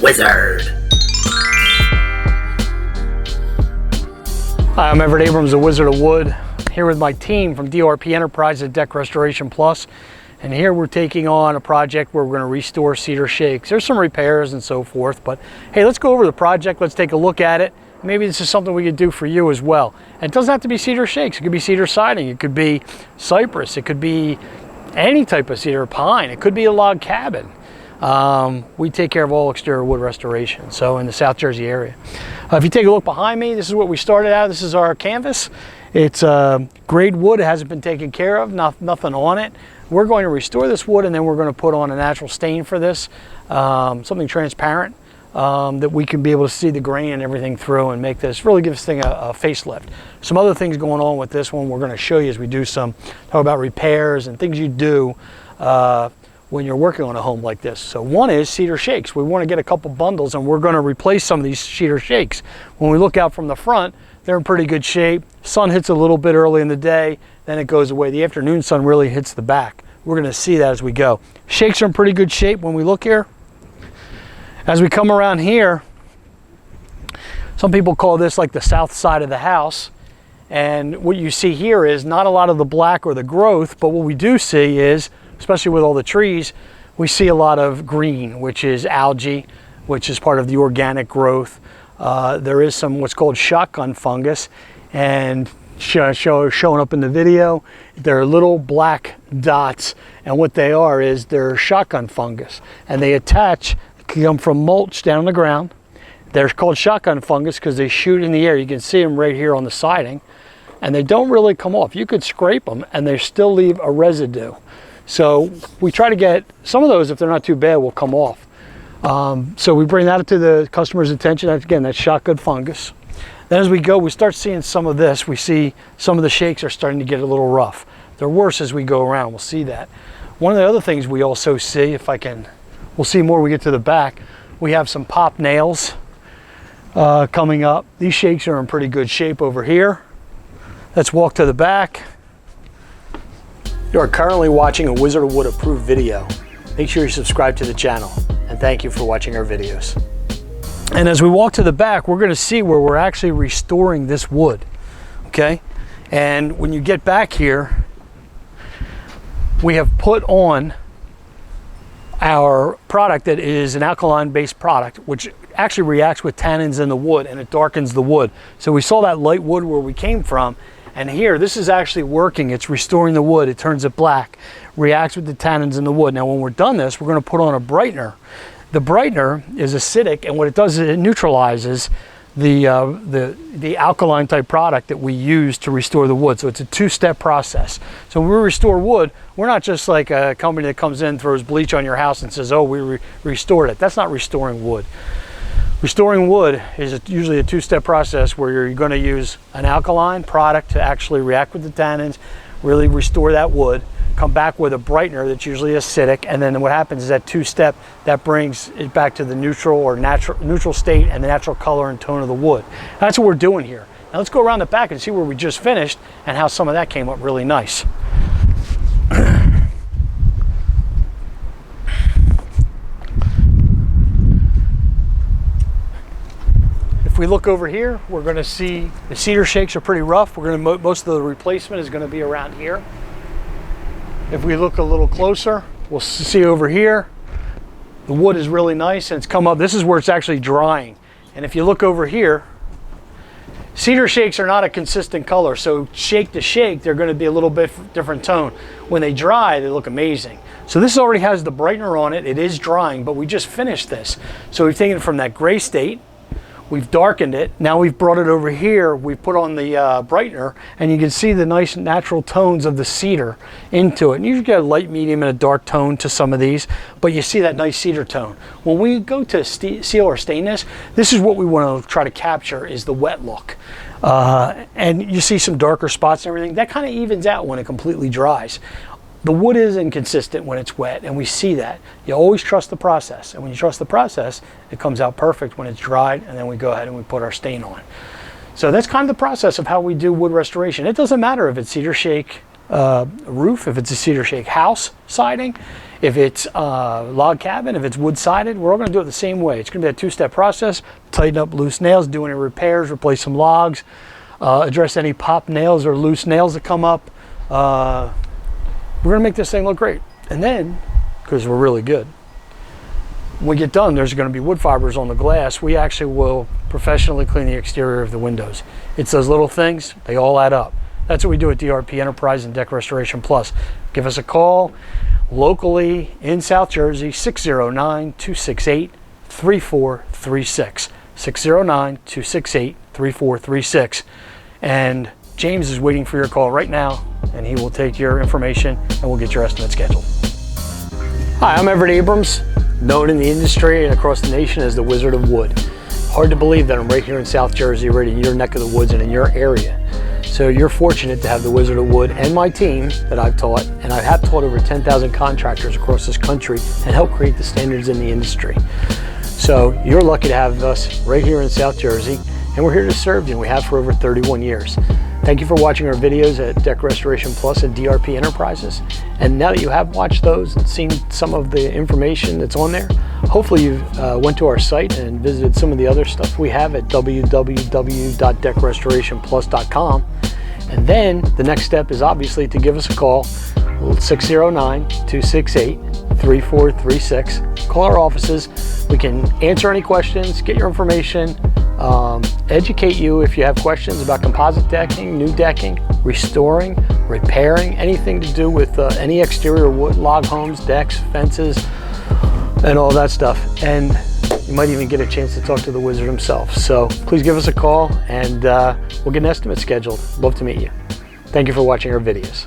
wizard. Hi, I'm Everett Abrams, the Wizard of Wood, here with my team from DRP Enterprises Deck Restoration Plus. And here we're taking on a project where we're going to restore cedar shakes. There's some repairs and so forth, but hey, let's go over the project. Let's take a look at it. Maybe this is something we could do for you as well. And it doesn't have to be cedar shakes. It could be cedar siding. It could be cypress. It could be any type of cedar, pine. It could be a log cabin. We take care of all exterior wood restoration, so in the South Jersey area. If you take a look behind me, this is what we started out. This is our canvas. It's grade wood. It hasn't been taken care of, nothing on it. We're going to restore this wood, and then we're going to put on a natural stain for this, something transparent that we can be able to see the grain and everything through and make this, really give this thing a facelift. Some other things going on with this one we're going to show you as we do talk about repairs and things you do when you're working on a home like this. So one is cedar shakes. We want to get a couple bundles, and we're going to replace some of these cedar shakes. When we look out from the front, they're in pretty good shape. Sun hits a little bit early in the day, then it goes away. The afternoon sun really hits the back. We're going to see that as we go. Shakes are in pretty good shape when we look here. As we come around here, some people call this like the south side of the house. And what you see here is not a lot of the black or the growth, but what we do see is, especially with all the trees, we see a lot of green, which is algae, which is part of the organic growth. There is some what's called shotgun fungus, and showing up in the video, they're little black dots, and what they are is they're shotgun fungus, and they attach, come from mulch down on the ground. They're called shotgun fungus because they shoot in the air. You can see them right here on the siding, and they don't really come off. You could scrape them and they still leave a residue. So we try to get some of those, if they're not too bad, will come off. So we bring that to the customer's attention. Again, that's shotgun fungus. Then as we go, we start seeing some of this. We see some of the shakes are starting to get a little rough. They're worse as we go around. We'll see that. One of the other things we also see, we'll see more when we get to the back, we have some pop nails coming up. These shakes are in pretty good shape over here. Let's walk to the back. You are currently watching a Wizard of Wood approved video. Make sure you subscribe to the channel, and thank you for watching our videos. And as we walk to the back, we're going to see where we're actually restoring this wood, okay? And when you get back here, we have put on our product that is an alkaline-based product, which actually reacts with tannins in the wood, and it darkens the wood. So we saw that light wood where we came from, and here, this is actually working. It's restoring the wood. It turns it black, reacts with the tannins in the wood. Now, when we're done this, we're going to put on a brightener. The brightener is acidic, and what it does is it neutralizes the alkaline type product that we use to restore the wood. So it's a two-step process. So when we restore wood, we're not just like a company that comes in, throws bleach on your house and says, oh, we restored it. That's not restoring wood. Restoring wood is usually a two-step process where you're going to use an alkaline product to actually react with the tannins, really restore that wood, come back with a brightener that's usually acidic, and then what happens is that two-step, that brings it back to the neutral or neutral state and the natural color and tone of the wood. That's what we're doing here. Now let's go around the back and see where we just finished and how some of that came up really nice. If we look over here, we're going to see the cedar shakes are pretty rough. Most of the replacement is going to be around here. If we look a little closer, we'll see over here, the wood is really nice and it's come up. This is where it's actually drying. And if you look over here, cedar shakes are not a consistent color. So shake to shake, they're going to be a little bit different tone. When they dry, they look amazing. So this already has the brightener on it. It is drying, but we just finished this. So we've taken it from that gray state. We've darkened it. Now we've brought it over here. We've put on the brightener, and you can see the nice natural tones of the cedar into it. And you get a light, medium, and a dark tone to some of these, but you see that nice cedar tone. When we go to seal or stain this is what we want to try to capture is the wet look. And you see some darker spots and everything. That kind of evens out when it completely dries. The wood is inconsistent when it's wet, and we see that. You always trust the process, and when you trust the process, it comes out perfect when it's dried, and then we go ahead and we put our stain on. So that's kind of the process of how we do wood restoration. It doesn't matter if it's cedar shake roof, if it's a cedar shake house siding, If it's log cabin, if it's wood sided, we're all going to do it the same way. It's going to be a two-step process. Tighten up loose nails, do any repairs, replace some logs, address any pop nails or loose nails that come up. We're going to make this thing look great. And then, because we're really good, when we get done, there's going to be wood fibers on the glass. We actually will professionally clean the exterior of the windows. It's those little things, they all add up. That's what we do at DRP Enterprises and Deck Restoration Plus. Give us a call locally in South Jersey, 609-268-3436. 609-268-3436. And James is waiting for your call right now, and he will take your information and we'll get your estimate scheduled. Hi, I'm Everett Abrams, known in the industry and across the nation as the Wizard of Wood. Hard to believe that I'm right here in South Jersey, right in your neck of the woods and in your area. So you're fortunate to have the Wizard of Wood and my team that I've taught, and I have taught over 10,000 contractors across this country and helped create the standards in the industry. So you're lucky to have us right here in South Jersey, and we're here to serve you, and we have for over 31 years. Thank you for watching our videos at Deck Restoration Plus and DRP Enterprises. And now that you have watched those and seen some of the information that's on there, hopefully you went to our site and visited some of the other stuff we have at www.deckrestorationplus.com. And then the next step is obviously to give us a call, 609-268-3436. Call our offices. We can answer any questions, get your information, educate you if you have questions about composite decking, new decking, restoring, repairing, anything to do with any exterior wood, log homes, decks, fences, and all that stuff. And you might even get a chance to talk to the wizard himself. So please give us a call and we'll get an estimate scheduled. Love to meet you. Thank you for watching our videos.